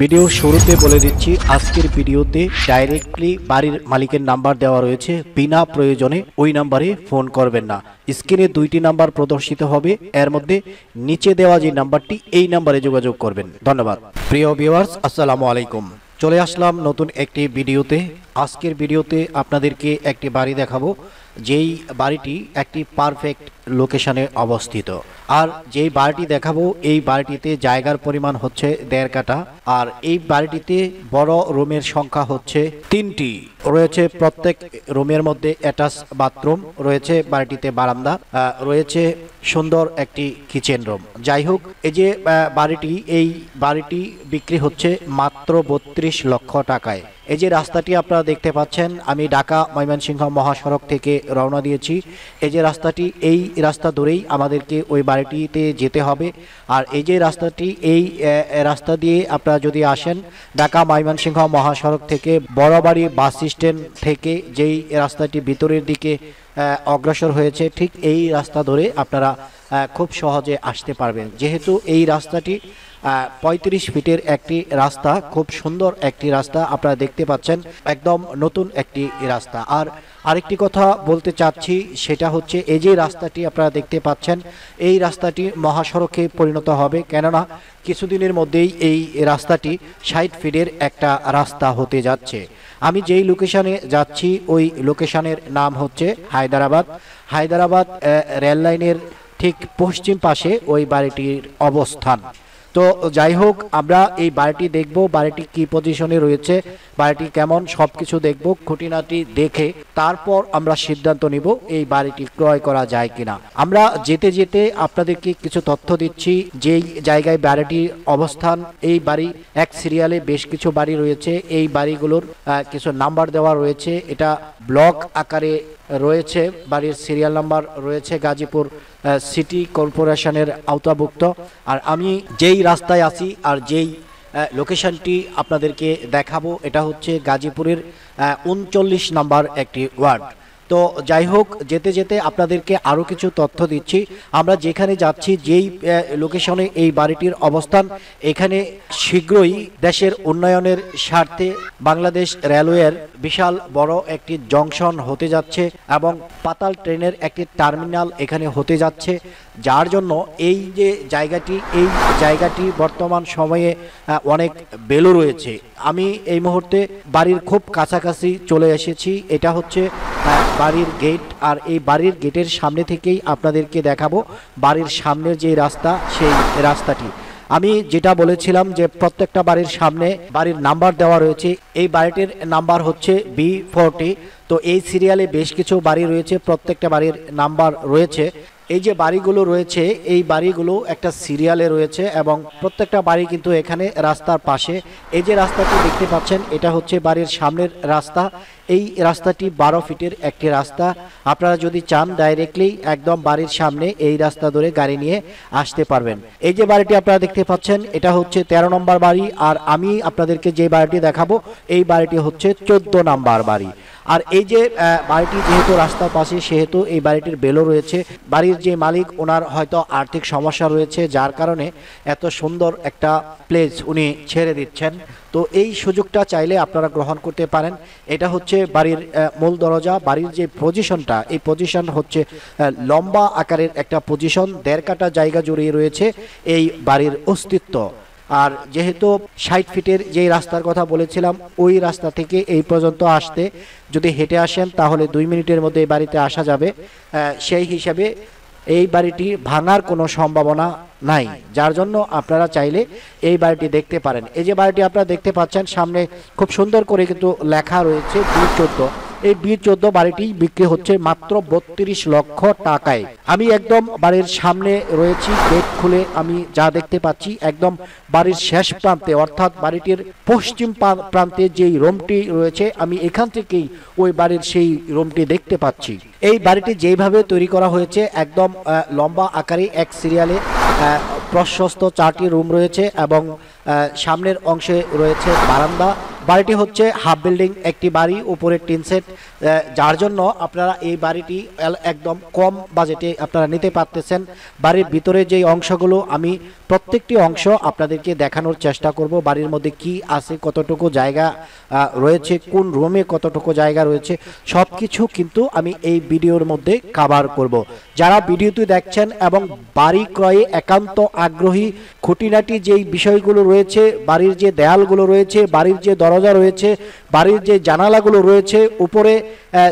Video শুরুতে বলে দিচ্ছি, আজকের ভিডিওতে ডাইরেক্টলি বাড়ির মালিকের নাম্বার দেওয়া রয়েছে, বিনা প্রয়োজনে ওই নাম্বারে ফোন করবেন না। স্ক্রিনে দুইটি নাম্বার প্রদর্শিত হবে, এর মধ্যে নিচে দেওয়া যে নাম্বারটি, এই নাম্বারে যোগাযোগ করবেন। ধন্যবাদ। প্রিয় ভিউয়ার্স, আসসালামু আলাইকুম। চলে আসলাম নতুন একটি ভিডিওতে। আজকের ভিডিওতে আপনাদেরকে একটি বাড়ি দেখাবো, যেই বাড়িটি একটি পারফেক্ট লোকেশনে অবস্থিত। আর যেই বাড়িটি দেখাবো, এই বাড়িটিতে জায়গার পরিমাণ হচ্ছে 1.5 কাঠা। আর এই বাড়িটিতে বড় রুমের সংখ্যা হচ্ছে 3টি রয়েছে। প্রত্যেক রুমের মধ্যে অ্যাটাচ বাথরুম রয়েছে, বাড়িটিতে বারান্দা রয়েছে, সুন্দর একটি কিচেন রুম। যাই হোক, এই যে এই বাড়িটি বিক্রি হচ্ছে মাত্র 32 লক্ষ টাকায়। এই যে রাস্তাটি আপনারা দেখতে পাচ্ছেন, আমি ঢাকা ময়মনসিংহ মহাসড়ক থেকে রওনা দিয়েছি। এই যে রাস্তাটি, এই রাস্তা ধরেই আমাদেরকে ওই বাড়িটিতে যেতে হবে। আর এই যে রাস্তাটি, এই রাস্তা দিয়ে আপনারা যদি আসেন ঢাকা ময়মনসিংহ মহাসড়ক থেকে বড়বাড়ি বাস স্ট্যান্ড থেকে, যেই রাস্তাটি ভিতরের দিকে অগ্রসর হয়েছে, ঠিক এই রাস্তা ধরে আপনারা খুব সহজে আসতে পারবেন। যেহেতু এই রাস্তাটি 35 ফিটের একটি রাস্তা, খুব সুন্দর একটি রাস্তা আপনারা দেখতে পাচ্ছেন, একদম নতুন একটি রাস্তা। আর আরেকটি কথা বলতে চাচ্ছি, সেটা হচ্ছে এই যে রাস্তাটি আপনারা দেখতে পাচ্ছেন, এই রাস্তাটি মহাসড়কে পরিণত হবে, কেননা কিছুদিনের মধ্যেই এই রাস্তাটি 60 ফিটের একটা রাস্তা হতে যাচ্ছে। আমি যেই লোকেশনে যাচ্ছি, ওই লোকেশনের নাম হচ্ছে হায়দ্রাবাদ রেল লাইনের ঠিক পশ্চিম পাশে ওই বাড়িটির অবস্থান। তো যাই হোক, আমরা এই বাড়িটি দেখব, বাড়িটি কি পজিশনে রয়েছে, বাড়িটি কেমন, সবকিছু দেখব। খুঁটিনাটি দেখে তারপর আমরা সিদ্ধান্ত নিব এই বাড়িটি ক্রয় করা যায় কিনা। আমরা যেতে যেতে আপনাদেরকে কিছু তথ্য দিচ্ছি। যেই জায়গায় বাড়িটির অবস্থান, এই বাড়ি এক সিরিয়ালে বেশ কিছু বাড়ি রয়েছে। এই বাড়িগুলোর কিছু নাম্বার দেওয়া রয়েছে, এটা ব্লক আকারে রয়েছে। বাড়ির সিরিয়াল নাম্বার রয়েছে গাজীপুর সিটি কর্পোরেশনের আওতাভুক্ত। আর আমি যেই রাস্তায় আছি আর যেই লোকেশনটি আপনাদেরকে দেখাবো, এটা হচ্ছে গাজীপুরের 39 নম্বর একটি ওয়ার্ড। তো যাই হোক, যেতে যেতে আপনাদেরকে আরও কিছু তথ্য দিচ্ছি। আমরা যেখানে যাচ্ছি, যেই লোকেশনে এই বাড়িটির অবস্থান, এখানে শীঘ্রই দেশের উন্নয়নের স্বার্থে বাংলাদেশ রেলওয়ের বিশাল বড় একটি জংশন হতে যাচ্ছে এবং পাতাল ট্রেনের একটি টার্মিনাল এখানে হতে যাচ্ছে। যার জন্য এই যে জায়গাটি বর্তমান সময়ে অনেক ভ্যালু রয়েছে। আমি এই মুহূর্তে বাড়ির খুব কাছাকাছি চলে এসেছি। এটা হচ্ছে বাড়ির গেট, আর এই বাড়ির গেটের সামনে থেকেই আপনাদেরকে দেখাবো বাড়ির সামনের যে রাস্তা, সেই রাস্তাটি। আমি যেটা বলেছিলাম যে প্রত্যেকটা বাড়ির সামনে বাড়ির নাম্বার দেওয়া রয়েছে। এই বাড়িটির নাম্বার হচ্ছে B40। তো এই সিরিয়ালে বেশ কিছু বাড়ি রয়েছে, প্রত্যেকটা বাড়ির নাম্বার রয়েছে। এই যে বাড়িগুলো রয়েছে, এই বাড়িগুলো একটা সিরিয়ালে রয়েছে এবং প্রত্যেকটা বাড়ি কিন্তু এখানে রাস্তার পাশে। এই যে রাস্তাটি দেখতে পাচ্ছেন, এটা হচ্ছে বাড়ির সামনের রাস্তা। এই রাস্তাটি 12 ফিটের একটি রাস্তা। আপনারা যদি চান, ডাইরেক্টলি একদম বাড়ির সামনে এই রাস্তা ধরে গাড়ি নিয়ে আসতে পারবেন। এই যে বাড়িটি আপনারা দেখতে পাচ্ছেন, এটা হচ্ছে 13 নম্বর বাড়ি। আর আমি আপনাদেরকে যে বাড়িটি দেখাবো, এই বাড়িটি হচ্ছে 14 নম্বর বাড়ি। আর এই যে বাড়িটি যেহেতু রাস্তার পাশে, সেহেতু এই বাড়িটির বেলও রয়েছে। বাড়ির যে মালিক, ওনার হয়তো আর্থিক সমস্যা রয়েছে, যার কারণে এত সুন্দর একটা প্লেস উনি ছেড়ে দিচ্ছেন। তো এই সুযোগটা চাইলে আপনারা গ্রহণ করতে পারেন। এটা হচ্ছে বাড়ির মূল দরজা। বাড়ির যে পজিশনটা, এই পজিশন হচ্ছে লম্বা আকারের একটা পজিশন। 1.5 কাঠা জায়গা জুড়ে রয়েছে এই বাড়ির অস্তিত্ব। আর যেহেতু 60 ফিটের যেই রাস্তার কথা বলেছিলাম, ওই রাস্তা থেকে এই পর্যন্ত আসতে যদি হেঁটে আসেন, তাহলে 2 মিনিটের মধ্যে এই বাড়িতে আসা যাবে। সেই হিসাবে এই বাড়িটি ভাঙার কোনো সম্ভাবনা নাই, যার জন্য আপনারা চাইলে এই বাড়িটি দেখতে পারেন। এই যে বাড়িটি আপনারা দেখতে পাচ্ছেন, সামনে খুব সুন্দর করে কিন্তু লেখা রয়েছে B14। এই B14 বাড়িটি বিক্রি হচ্ছে মাত্র 32 লক্ষ টাকায়। আমি একদম বাড়ির সামনে রয়েছি। গেট খুলে আমি যা দেখতে পাচ্ছি, একদম বাড়ির শেষ প্রান্তে, অর্থাৎ বাড়িটির পশ্চিম প্রান্তে যেই রুমটি রয়েছে, আমি এখান থেকেই ওই বাড়ির সেই রুমটি দেখতে পাচ্ছি। এই বাড়িটি যেইভাবে তৈরি করা হয়েছে, একদম লম্বা আকারে এক সিরিয়ালে প্রশস্ত 4টি রুম রয়েছে এবং সামনের অংশে রয়েছে বারান্দা। বাড়িটি হচ্ছে হাফ বিল্ডিং একটি বাড়ি, উপরে টিন সেট, যার জন্য আপনারা এই বাড়িটি একদম কম বাজেটে আপনারা নিতে পারতেছেন। বাড়ির ভিতরে যেই অংশগুলো আমি প্রত্যেকটি অংশ আপনাদেরকে দেখানোর চেষ্টা করব। বাড়ির মধ্যে কি আছে, কতটুকু জায়গা রয়েছে, কোন রুমে কতটুকু জায়গা রয়েছে, সব কিছু কিন্তু আমি এই ভিডিওর মধ্যে কভার করব। যারা ভিডিওটি দেখছেন এবং বাড়ি ক্রয়ে একান্ত আগ্রহী, খুঁটিনাটি যেই বিষয়গুলো রয়েছে, বাড়ির যে দেয়ালগুলো রয়েছে, বাড়ির যে দরজা রয়েছে, বাড়ির যে জানালাগুলো রয়েছে, উপরে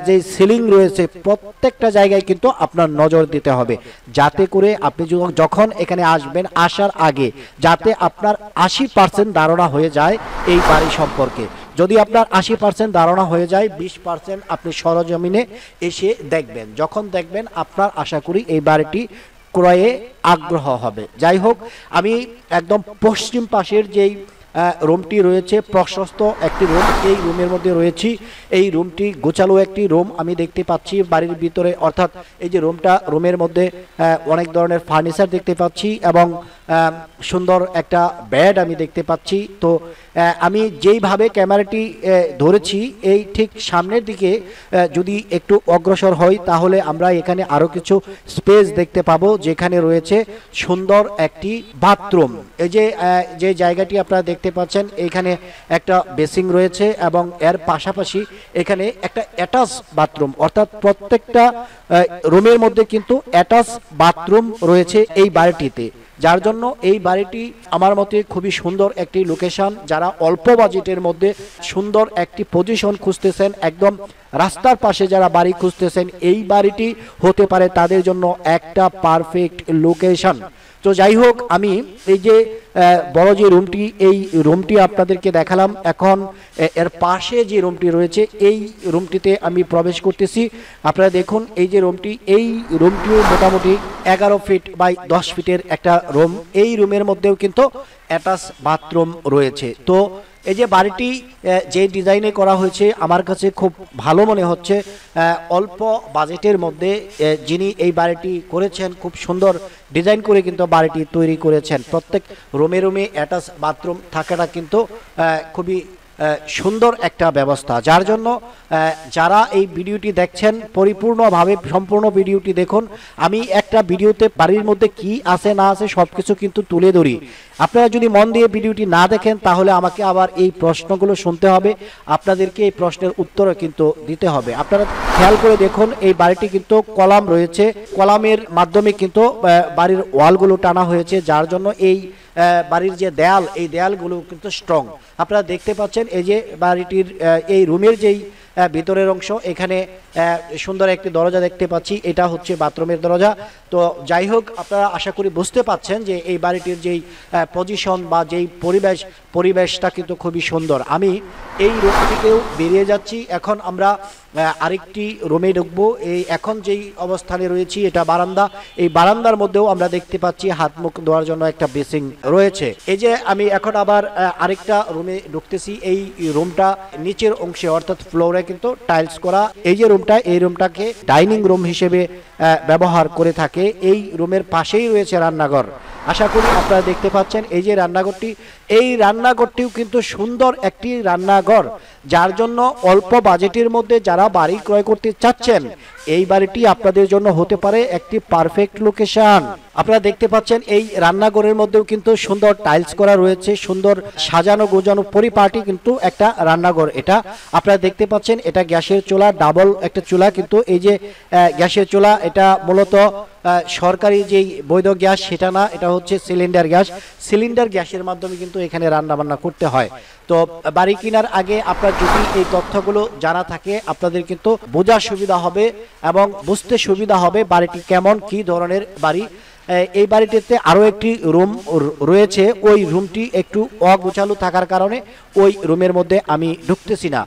যে সিলিং রয়েছে, প্রত্যেকটা জায়গায় কিন্তু আপনার নজর দিতে হবে, যাতে করে আপনি যখন এখানে আসবেন, আসার আগে যাতে আপনার 80% ধারণা হয়ে যায় এই বাড়ি সম্পর্কে। যদি আপনার 80% ধারণা হয়ে যায়, 20% আপনি সরজমিনে এসে দেখবেন। যখন দেখবেন আপনার আশা করি এই বাড়িটি ক্রয়ে আগ্রহ হবে। যাই হোক, আমি একদম পশ্চিম পাশের যেই রুমটি রয়েছে, প্রশস্ত একটি রুম, এই রুমের মধ্যে রয়েছি। এই রুমটি গোছালো একটি রুম আমি দেখতে পাচ্ছি বাড়ির ভিতরে, অর্থাৎ এই যে রুমের মধ্যে অনেক ধরনের ফার্নিচার দেখতে পাচ্ছি এবং সুন্দর একটা বেড আমি দেখতে পাচ্ছি। তো আমি যেইভাবে ক্যামেরাটি ধরেছি, এই ঠিক সামনের দিকে যদি একটু অগ্রসর হই, তাহলে আমরা এখানে আরও কিছু স্পেস দেখতে পাবো, যেখানে রয়েছে সুন্দর একটি বাথরুম। এই যে জায়গাটি আপনারা দেখতে পাচ্ছেন, এখানে একটা বেসিং রয়েছে এবং এর পাশাপাশি এখানে একটা অ্যাটাচ বাথরুম, অর্থাৎ প্রত্যেকটা রুমের মধ্যে কিন্তু অ্যাটাচ বাথরুম রয়েছে এই বাড়িটিতে, যার জন্য এই বাড়িটি আমার মতে খুবই সুন্দর একটি লোকেশন। যারা অল্প বাজেটের মধ্যে সুন্দর একটি পজিশন খুঁজতেছেন, একদম রাস্তার পাশে যারা বাড়ি খুঁজতেছেন, এই বাড়িটি হতে পারে তাদের জন্য একটা পারফেক্ট লোকেশন। তো যাই হোক, আমি এই যে বড় যে রুমটি, এই রুমটি আপনাদেরকে দেখালাম। এখন এর পাশে যে রুমটি রয়েছে, এই রুমটিতে আমি প্রবেশ করতেছি। আপনারা দেখুন, এই যে রুমটি, এই রুমটিও মোটামুটি 11 ফিট বাই 10 ফিটের একটা রুম। এই রুমের মধ্যেও কিন্তু অ্যাটাচ বাথরুম রয়েছে। তো এই যে বাড়িটি যে ডিজাইনে করা হয়েছে, আমার কাছে খুব ভালো মনে হচ্ছে। অল্প বাজেটের মধ্যে যিনি এই বাড়িটি করেছেন, খুব সুন্দর ডিজাইন করে কিন্তু বাড়িটি তৈরি করেছেন। প্রত্যেক রুমে রুমে অ্যাটাচ বাথরুম থাকাটা কিন্তু খুবই সুন্দর একটা ব্যবস্থা, যার জন্য যারা এই ভিডিওটি দেখছেন পরিপূর্ণভাবে সম্পূর্ণ ভিডিওটি দেখুন। আমি একটা ভিডিওতে বাড়ির মধ্যে কি আছে না আছে সবকিছু কিন্তু তুলে ধরি। আপনারা যদি মন দিয়ে ভিডিওটি না দেখেন, তাহলে আমাকে আবার এই প্রশ্নগুলো শুনতে হবে, আপনাদেরকে এই প্রশ্নের উত্তরও কিন্তু দিতে হবে। আপনারা খেয়াল করে দেখুন, এই বাড়িটি কিন্তু কলাম রয়েছে, কলামের মাধ্যমে কিন্তু বাড়ির ওয়ালগুলো টানা হয়েছে, যার জন্য এই বাড়ির যে দেয়াল, এই দেয়ালগুলো কিন্তু স্ট্রং। আপনারা দেখতে পাচ্ছেন এই যে বাড়িটির এই রুমের যেই ভিতরের অংশ, এখানে সুন্দর একটি দরজা দেখতে পাচ্ছি, এটা হচ্ছে বাথরুমের দরজা। তো যাই হোক, আপনারা আশা করি বুঝতে পাচ্ছেন যে এই বাড়িটির যেই পজিশন বা যেই পরিবেশটা কিন্তু খুবই সুন্দর। আমি এই রুম থেকেও বেরিয়ে যাচ্ছি। এখন আমরা আরেকটি রুমে ঢুকবো। এই এখন যেই অবস্থানে রয়েছি, এটা বারান্দা। এই বারান্দার মধ্যেও আমরা দেখতে পাচ্ছি হাত মুখ ধোয়ার জন্য একটা বেসিং রয়েছে। এই যে আমি এখন আবার আরেকটা রুমে ঢুকতেছি। এই রুমটা নিচের অংশে, অর্থাৎ ফ্লোরে কিন্তু টাইলস করা। এই যে রুমটা, এই রুমটাকে ডাইনিং রুম হিসেবে ব্যবহার করে থাকে। এই রুমের পাশেই রয়েছে রান্নাঘর। আশা করি আপনারা দেখতে পাচ্ছেন এই যে রান্নাঘরটি, এই রান্নাঘরটিও কিন্তু সুন্দর একটি রান্নাঘর, যার জন্য অল্প বাজেটের মধ্যে যারা বাড়ি ক্রয় করতে চাচ্ছেন, এই বাড়িটি আপনাদের জন্য হতে পারে একটি পারফেক্ট লোকেশন। আপনারা দেখতে পাচ্ছেন এই রান্নাঘরের মধ্যেও কিন্তু সুন্দর টাইলস করা রয়েছে, সুন্দর সাজানো গোজানো পরিপাটি কিন্তু একটা রান্নাঘর। এটা আপনারা দেখতে পাচ্ছেন, এটা গ্যাসের চুলা, ডাবল একটা চুলা। কিন্তু এই যে গ্যাসের চুলা, এটা মূলত সরকারি যেই বৈধ গ্যাস সেটা না, এটা হচ্ছে সিলিন্ডার গ্যাস। সিলিন্ডার গ্যাসের মাধ্যমে কিন্তু এখানে রান্না বান্না করতে হয়। তো বাড়ি কেনার আগে আপনার যদি এই তথ্যগুলো জানা থাকে, আপনাদের কিন্তু বোঝার সুবিধা হবে এবং বুঝতে সুবিধা হবে বাড়িটি কেমন, কি ধরনের বাড়ি। এই বাড়িটিতে আরও একটি রুম রয়েছে, ওই রুমটি একটু অগোছালো থাকার কারণে ওই রুমের মধ্যে আমি ঢুকতেছি না।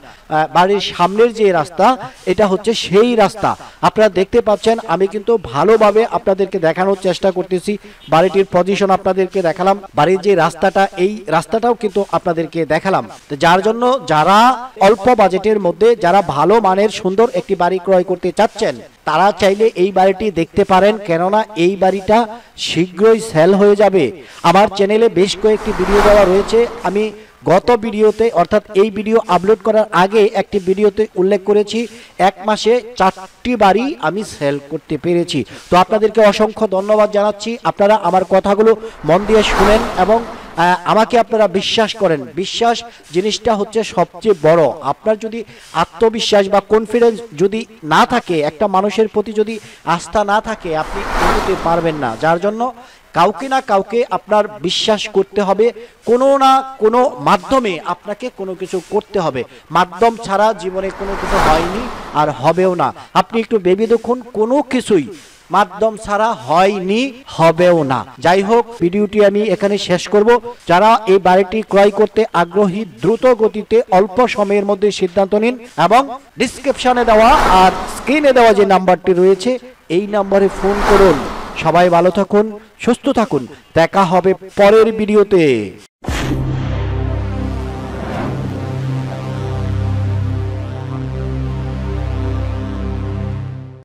বাড়ির সামনের যে রাস্তা, এটা হচ্ছে সেই রাস্তা। আপনারা দেখতে পাচ্ছেন, আমি কিন্তু ভালোভাবে আপনাদেরকে দেখানোর চেষ্টা করতেছি। বাড়িটির পজিশন আপনাদেরকে দেখালাম, বাড়ির যে রাস্তাটা, এই রাস্তাটাও কিন্তু আপনাদেরকে দেখালাম। যার জন্য যারা অল্প বাজেটের মধ্যে যারা ভালো মানের সুন্দর একটি বাড়ি ক্রয় করতে চাচ্ছেন, তারা চাইলে এই বাড়িটি দেখতে পারেন, কেননা এই বাড়িটা শীঘ্রই সেল হয়ে যাবে। আমার চ্যানেলে বেশ কয়েকটি ভিডিও দেওয়া রয়েছে, আমি গত ভিডিওতে অর্থাৎ এই ভিডিও আপলোড করার আগে একটি ভিডিওতে উল্লেখ করেছি 1 মাসে 4টি বাড়ি আমি সেল করতে পেরেছি। তো আপনাদেরকে অসংখ্য ধন্যবাদ জানাচ্ছি, আপনারা আমার কথাগুলো মন দিয়ে শুনেন এবং আমাকে আপনারা বিশ্বাস করেন। বিশ্বাস জিনিসটা হচ্ছে সবচেয়ে বড়। আপনার যদি আত্মবিশ্বাস বা কনফিডেন্স যদি না থাকে, একটা মানুষের প্রতি যদি আস্থা না থাকে, আপনি এগোতে পারবেন না। যার জন্য কাউকে না কাউকে আপনার বিশ্বাস করতে হবে, কোনো না কোনো মাধ্যমে আপনাকে কোনো কিছু করতে হবে। মাধ্যম ছাড়া জীবনে কোনো কিছু হয়নি আর হবেও না। আপনি একটু ভেবে দেখুন, কোনো কিছুই মাধ্যম ছাড়া হয়নি, হবেও না। যাই হোক, ভিডিওটি আমি এখানে শেষ করব। যারা এই বাড়িটি ক্রয় করতে আগ্রহী, দ্রুত গতিতে অল্প সময়ের মধ্যে সিদ্ধান্ত নিন এবং ডিসক্রিপশনে দেওয়া আর স্ক্রিনে দেওয়া যে নাম্বারটি রয়েছে এই নাম্বারে ফোন করুন। সবাই ভালো থাকুন, সুস্থ থাকুন, দেখা হবে পরের ভিডিওতে।